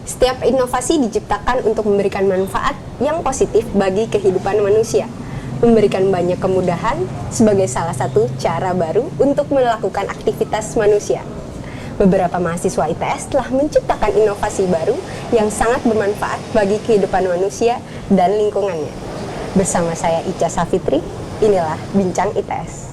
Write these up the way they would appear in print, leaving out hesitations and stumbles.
Setiap inovasi diciptakan untuk memberikan manfaat yang positif bagi kehidupan manusia, memberikan banyak kemudahan sebagai salah satu cara baru untuk melakukan aktivitas manusia. Beberapa mahasiswa ITS telah menciptakan inovasi baru yang sangat bermanfaat bagi kehidupan manusia dan lingkungannya. Bersama saya Ica Safitri, inilah Bincang ITS.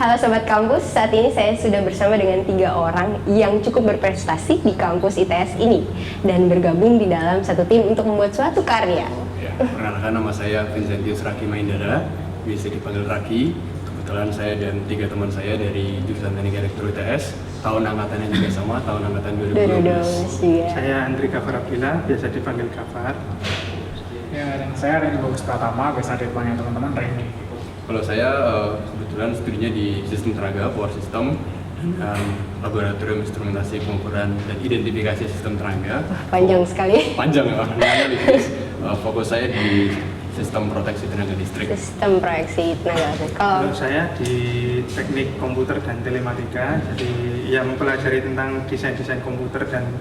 Halo Sobat Kampus, saat ini saya sudah bersama dengan 3 orang yang cukup berprestasi di kampus ITS ini dan bergabung di dalam satu tim untuk membuat suatu karya. Ya, perkenalkan, nama saya Vincentius Raki Mahindara, bisa dipanggil Raki. Kebetulan saya dan 3 teman saya dari jurusan Teknik Elektro ITS, tahun angkatannya juga sama, tahun angkatan 2012. Saya Andri Gafar Abdillah, biasa dipanggil Gafar. Ya, dan saya Randy Bagus Pratama, biasa dipanggil teman-teman Randy. Kalau saya kebetulan studinya di Sistem Tenaga, Power System, dan Laboratorium Instrumentasi Pengukuran dan Identifikasi Sistem Tenaga. Panjang sekali. Panjang ya, fokus saya di Sistem Proteksi Tenaga Listrik. Sistem proyeksi tenaga listrik. Kalau saya di Teknik Komputer dan Telematika, jadi yang mempelajari tentang desain-desain komputer dan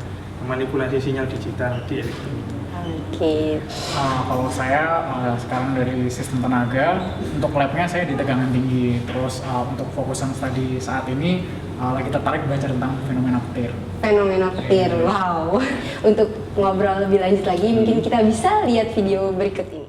manipulasi sinyal digital di elektronik. Oke. Kalau saya sekarang dari sistem tenaga, untuk labnya saya di tegangan tinggi. Terus untuk fokusan studi saat ini lagi tertarik belajar tentang fenomena petir. Fenomena petir, wow. Untuk ngobrol lebih lanjut lagi, mungkin kita bisa lihat video berikut ini.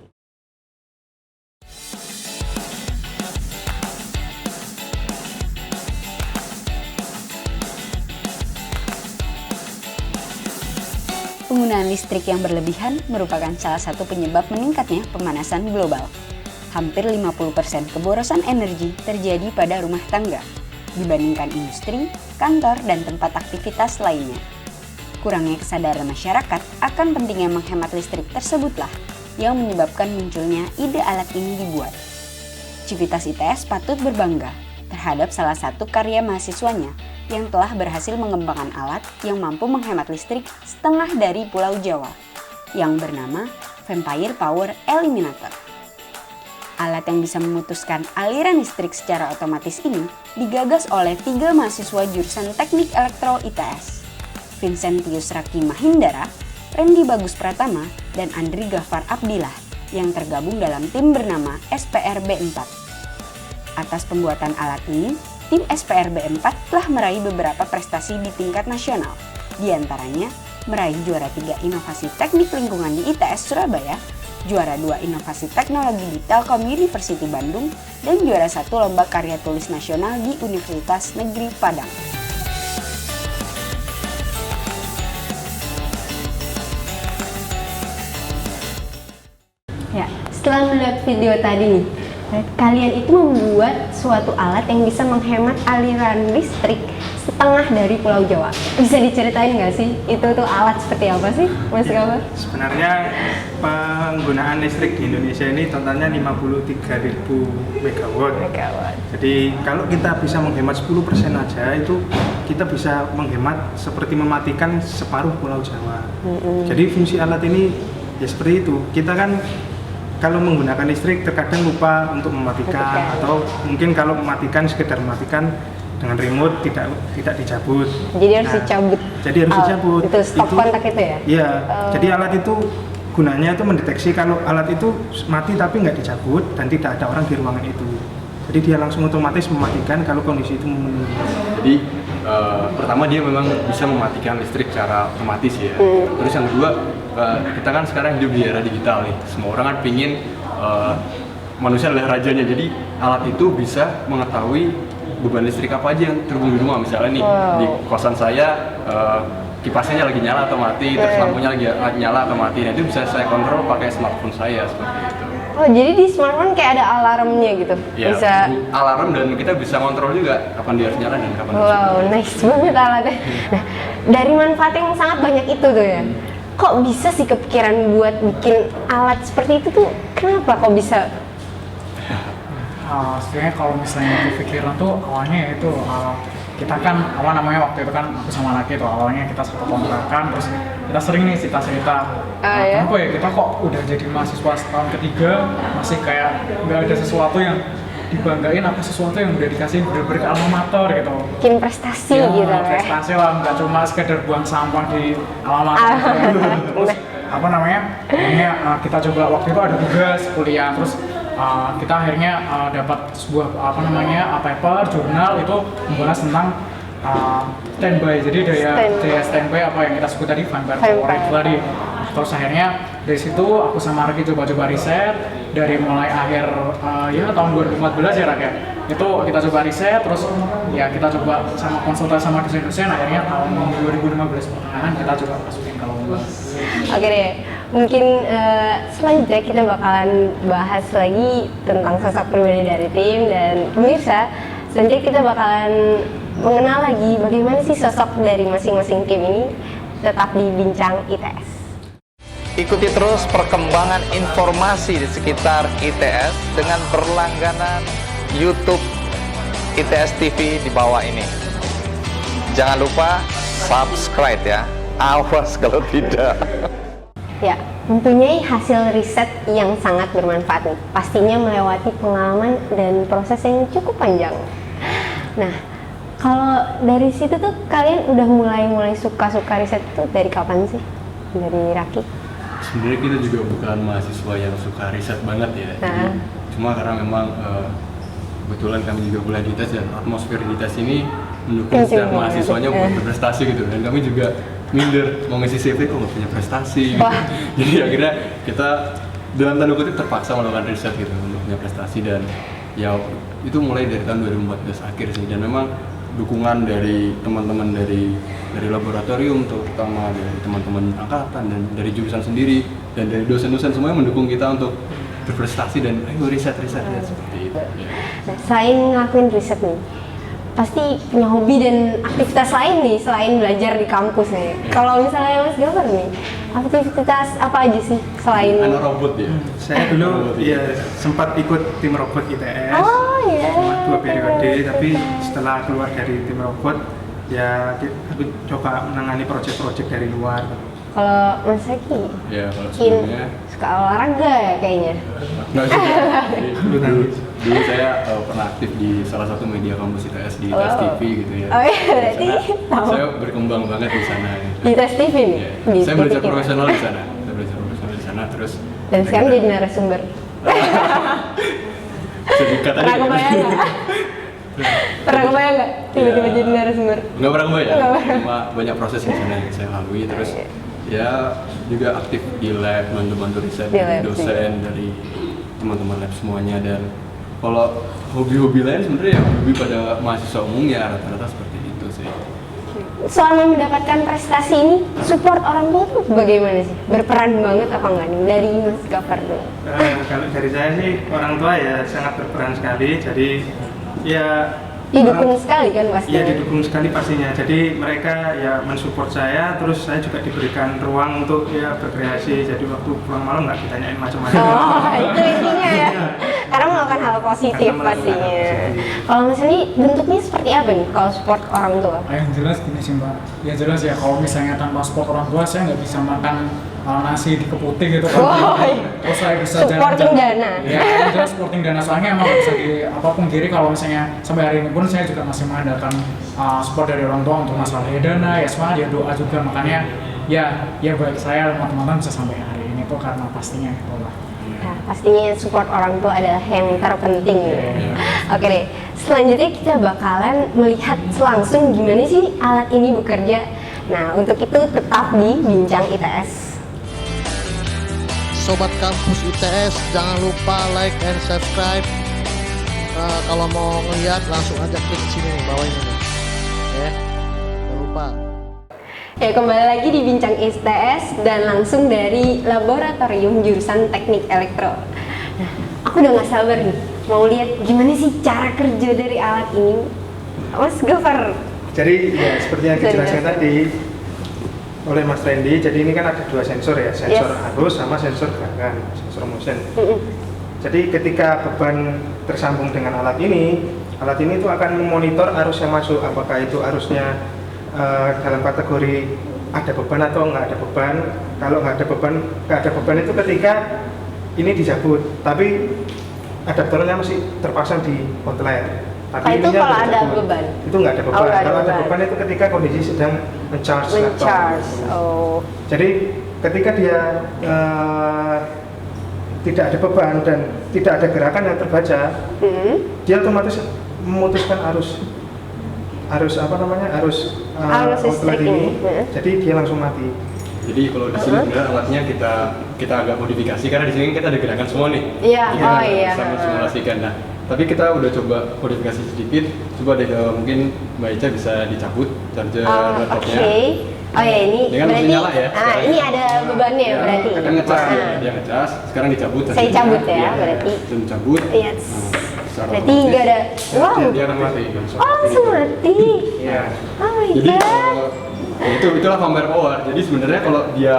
Penggunaan listrik yang berlebihan merupakan salah satu penyebab meningkatnya pemanasan global. Hampir 50% keborosan energi terjadi pada rumah tangga dibandingkan industri, kantor, dan tempat aktivitas lainnya. Kurangnya kesadaran masyarakat akan pentingnya menghemat listrik tersebutlah yang menyebabkan munculnya ide alat ini dibuat. Civitas ITS patut berbangga terhadap salah satu karya mahasiswanya yang telah berhasil mengembangkan alat yang mampu menghemat listrik setengah dari Pulau Jawa, yang bernama Vampire Power Eliminator. Alat yang bisa memutuskan aliran listrik secara otomatis ini digagas oleh 3 mahasiswa jurusan Teknik Elektro ITS, Vincentius Raki Mahindara, Randy Bagus Pratama, dan Andri Gafar Abdillah yang tergabung dalam tim bernama SPRB4. Atas pembuatan alat ini, tim SPRB4 telah meraih beberapa prestasi di tingkat nasional, diantaranya meraih juara 3 inovasi teknik lingkungan di ITS Surabaya, juara 2 inovasi teknologi di Telkom University Bandung, dan juara 1 lomba karya tulis nasional di Universitas Negeri Padang. Ya, setelah melihat video tadi nih, kalian itu membuat suatu alat yang bisa menghemat aliran listrik setengah dari Pulau Jawa. Bisa diceritain nggak sih, itu tuh alat seperti apa sih, Mas Gafar? Sebenarnya penggunaan listrik di Indonesia ini totalnya 53.000 megawatt. Jadi kalau kita bisa menghemat 10% aja, itu kita bisa menghemat seperti mematikan separuh Pulau Jawa. Jadi fungsi alat ini ya seperti itu. Kita kan kalau menggunakan listrik terkadang lupa untuk mematikan, atau mungkin kalau mematikan sekedar mematikan dengan remote tidak dicabut. Jadi harus dicabut. Jadi harus dicabut. Itu stop kontak itu ya? Iya. Jadi alat itu gunanya itu mendeteksi kalau alat itu mati tapi nggak dicabut dan tidak ada orang di ruangan itu. Jadi dia langsung otomatis mematikan kalau kondisi itu memenuhi. Jadi pertama dia memang bisa mematikan listrik secara otomatis ya. Terus yang kedua, kita kan sekarang hidup di era digital nih. Semua orang kan pingin manusia adalah rajanya, jadi alat itu bisa mengetahui beban listrik apa aja yang terhubung di rumah. Misalnya nih di kosan saya kipasnya lagi nyala atau mati, terus lampunya lagi nyala atau mati, nah itu bisa saya kontrol pakai smartphone saya seperti itu. Oh, jadi di smartphone kayak ada alarmnya gitu? Ya, Bisa alarm, dan kita bisa kontrol juga kapan dia harus nyala dan kapan harus wow, nice banget alatnya. Nah, dari manfaat yang sangat banyak itu tuh ya, kok bisa sih kepikiran buat bikin alat seperti itu tuh? Kenapa kok bisa? Sebenarnya kalau misalnya kepikiran tuh awalnya itu kita kan waktu itu kan aku sama laki tuh awalnya kita satu kontrakan, terus kita sering nih cerita-cerita Ya? kenapa ya kita kok udah jadi mahasiswa tahun ketiga masih kayak nggak ada sesuatu yang dibanggain, apa sesuatu yang udah dikasih bener-bener ke alma mater gitu. Bikin prestasi Ya, gitu ya? prestasi lah, nggak cuma sekedar buang sampah di alma mater. Terus apa namanya, akhirnya kita coba waktu itu ada tugas kuliah, terus kita akhirnya dapat sebuah paper jurnal itu membahas tentang standby. Jadi daya standby apa yang kita sebut tadi vampire power itu tadi. Terus akhirnya dari situ aku sama Raki coba riset dari mulai akhir tahun 2014 ya Rak ya. Itu kita coba riset, terus ya kita coba sama konsultasi sama dosen-dosen, akhirnya tahun 2015 pertengahan kita coba masukin ke lomba. Oke deh, mungkin selanjutnya kita bakalan bahas lagi tentang sosok pribadi dari tim, dan pemirsa, selanjutnya kita bakalan mengenal lagi bagaimana sih sosok dari masing-masing tim ini, tetap di Bincang ITS. Ikuti terus perkembangan informasi di sekitar ITS dengan berlangganan YouTube ITS TV di bawah ini. Jangan lupa subscribe ya, awas kalau tidak. Ya, mempunyai hasil riset yang sangat bermanfaat nih. Pastinya melewati pengalaman dan proses yang cukup panjang. Nah, kalau dari situ tuh kalian udah mulai suka riset itu dari kapan sih? Dari Raki? Sebenarnya kita juga bukan mahasiswa yang suka riset banget ya. Jadi, cuma karena memang kebetulan kami juga kuliah di ITS, dan atmosfer di ITS ini mendukung setiap mahasiswanya buat berprestasi gitu. Dan kami juga minder, mau ngisi CV kok nggak punya prestasi gitu. Jadi akhirnya kita dalam tanda kutip terpaksa melakukan riset gitu untuk punya prestasi, dan ya itu mulai dari tahun 2014 akhir sih. Dan memang dukungan dari teman-teman dari laboratorium, terutama dari teman-teman angkatan dan dari jurusan sendiri dan dari dosen-dosen semuanya mendukung kita untuk berprestasi dan ayo riset seperti itu. Nah, selain ngelakuin riset nih, pasti punya hobi dan aktivitas lain nih selain belajar di kampus nih. Kalau misalnya Mas Gafar nih, aktivitas apa aja sih selain anak robot ya? Saya dulu ya sempat ikut tim robot ITS. Oh iya. Cuma 2 periode, tapi setelah keluar dari tim robot ya aku coba menangani proyek-proyek dari luar. Kalau Mas Eki? Ya kalau Mungkin sebelumnya suka olahraga ya kayaknya. nggak juga. Dulu saya pernah aktif di salah satu media kampus ITS di ITS TV gitu ya. Oh iya, berarti tahu. Saya berkembang banget di sana. Gitu. Di ITS TV nih? Ya. Di Saya TV belajar kita. profesional di sana. Terus. Dan sekarang jadi narasumber. Sedikit Pernah kebayang nggak? Pernah kebayang nggak tiba-tiba jadi narasumber? Nggak pernah kebayang. Nggak pernah. Cuma banyak proses di sana yang saya lalui. Terus ya juga aktif di lab, bantu riset Di dari lab, dosen, dari teman-teman lab semuanya. Dan kalau hobi-hobi lain sebenarnya ya hobi pada mahasiswa umumnya rata-rata seperti itu sih. Selama mendapatkan prestasi ini, support orang tua tuh bagaimana sih? Berperan banget apa enggak nih? Dari Mas Gafar dulu. Kalau dari saya sih orang tua ya sangat berperan sekali. Jadi ya Didukung sekali kan pastinya. Iya, didukung sekali pastinya. Jadi mereka ya mensupport saya, terus saya juga diberikan ruang untuk ya berkreasi. Jadi waktu pulang malam nggak ditanyain macam-macam. Oh, itu intinya ya. Karena melakukan hal positif Karena melakukan pastinya. hal positif. Kalau Mas ini bentuknya seperti apa nih kalau support orang tua? Yang jelas gini sih Mbak, ya jelas ya kalau misalnya tanpa support orang tua saya nggak bisa makan nasi di Keputi gitu kan. Oh, iya. Terus saya bisa Supporting dana. Ya, yang jelas supporting dana, soalnya emang nggak bisa di apapun kiri. Kalau misalnya sampai hari ini pun saya juga masih mengandalkan support dari orang tua untuk masalah dana, ya semangat, ya doa juga. Makanya ya baik saya dan teman-teman bisa sampai hari ini tuh karena pastinya itu lah. Nah, pastinya support orang tua adalah yang terpenting. Oke deh, selanjutnya kita bakalan melihat langsung gimana sih alat ini bekerja. Nah, untuk itu tetap di Bincang ITS. Sobat Kampus ITS, jangan lupa like and subscribe. Kalau mau ngeliat langsung aja klik sini nih, bawah ini nih. Ya, jangan lupa. Ya, kembali lagi di Bincang ITS dan langsung dari laboratorium jurusan Teknik Elektro. Nah, aku udah gak sabar nih mau lihat gimana sih cara kerja dari alat ini, Mas Gofar. Jadi ya seperti yang dijelaskan tadi oleh Mas Randy, jadi ini kan ada dua sensor ya, sensor arus sama sensor gerakan, sensor motion. Jadi ketika beban tersambung dengan alat ini itu akan memonitor arus yang masuk, apakah itu arusnya dalam kategori ada beban atau nggak ada beban. Kalau nggak ada beban itu ketika ini dicabut, tapi adaptornya masih terpasang di outlet. Tapi itu kalau ada beban? Itu nggak ada beban. Kalau ada beban itu ketika kondisi sedang men-charge laptop. Oh. Jadi ketika dia tidak ada beban dan tidak ada gerakan yang terbaca, dia otomatis memutuskan arus outlet ini. Jadi dia langsung mati. Jadi kalau di sini sebenarnya alatnya kita agak modifikasi karena di sini kita ada gerakan semua nih. Iya. Kita bisa simulasikan. Nah, tapi kita udah coba modifikasi sedikit. Coba deh mungkin Mbak Ica bisa dicabut charger laptopnya. Oh ya, ini dengan berarti nyala ya. ini ada bebannya Ya, berarti. Kan ngecas ya, dia ngecas. Sekarang dicabut. Saya cabut ya, berarti. Dan cabut. Yes. Secara Berarti otomatis, nggak ada. Wow. Dia akan mati. Oh, langsung mati. Iya. Oh my Jadi god. itulah vampire power. Jadi sebenarnya kalau dia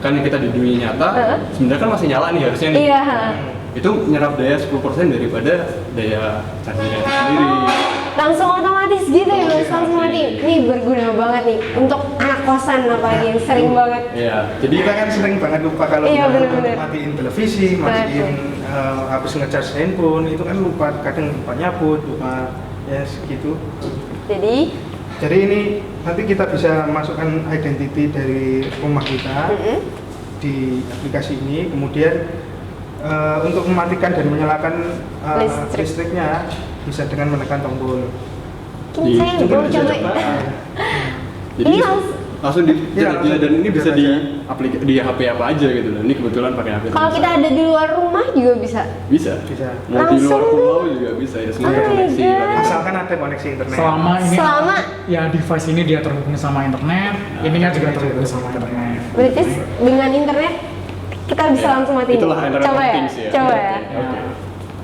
kan kita di dunia nyata, sebenarnya kan masih nyala nih harusnya nih. Iya. Itu nyerap daya 10% daripada daya chargernya itu sendiri. Langsung otomatis gitu ya, Mas, langsung mati. Ini berguna banget nih untuk anak kosan apalagi yang sering banget. Iya. Jadi kita kan sering banget lupa kalau Iya, bener-bener. matiin televisi, matiin habis ngecas handphone, itu kan lupa, kadang lupa nyabut, lupa ya segitu. Jadi ini nanti kita bisa masukkan identity dari rumah kita di aplikasi ini, kemudian untuk mematikan dan menyalakan listriknya bisa dengan menekan tombol. Saya mau coba. Jadi Ini langsung dan ini bisa di HP apa aja gitu loh. Ini kebetulan pakai HP. kalau kita ada di luar rumah juga bisa. Bisa. Mau di luar pulau juga bisa ya, semua koneksi. Asalkan ada koneksi internet. Selama ya device ini dia terhubung sama internet, ininya juga terhubung sama internet. Berarti dengan internet kita bisa langsung matiin. Itulah internet Coba of ya. things ya. Coba ya. Oke.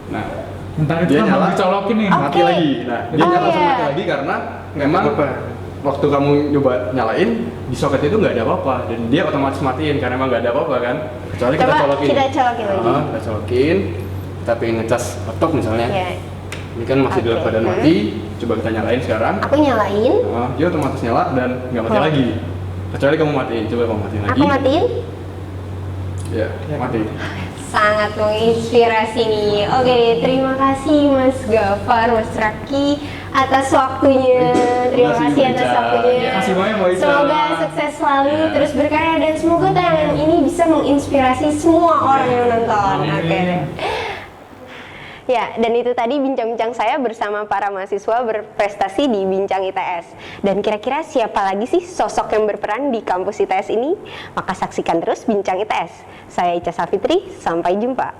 Nah, Bentar itu dia kan nyala, baru dicolokin nih. mati lagi. Nah, dia nyala langsung mati lagi karena memang waktu kamu nyoba nyalain di soket itu nggak ada apa-apa dan dia otomatis matiin karena emang nggak ada apa-apa kan. Kecuali kita colokin. Kita colokin lagi. Kita colokin. Kita pengen ngecas laptop misalnya. Ya. Ini kan masih dalam keadaan mati. Coba kita nyalain sekarang. Aku nyalain. Dia otomatis nyala dan nggak mati lagi. Kecuali kamu matiin. Coba kamu matiin lagi. Aku matiin. Ya, mati. Sangat menginspirasi nih. Oke, terima kasih Mas Gafar, Mas Raki atas waktunya. Terima kasih atas waktunya. Kasih banyak Mbak Ica. Semoga sukses selalu, terus berkarya dan semoga tayangan ini bisa menginspirasi semua orang yang nonton. Oke. Ya, dan itu tadi bincang-bincang saya bersama para mahasiswa berprestasi di Bincang ITS. Dan kira-kira siapa lagi sih sosok yang berperan di kampus ITS ini? Maka saksikan terus Bincang ITS. Saya Ica Safitri, sampai jumpa.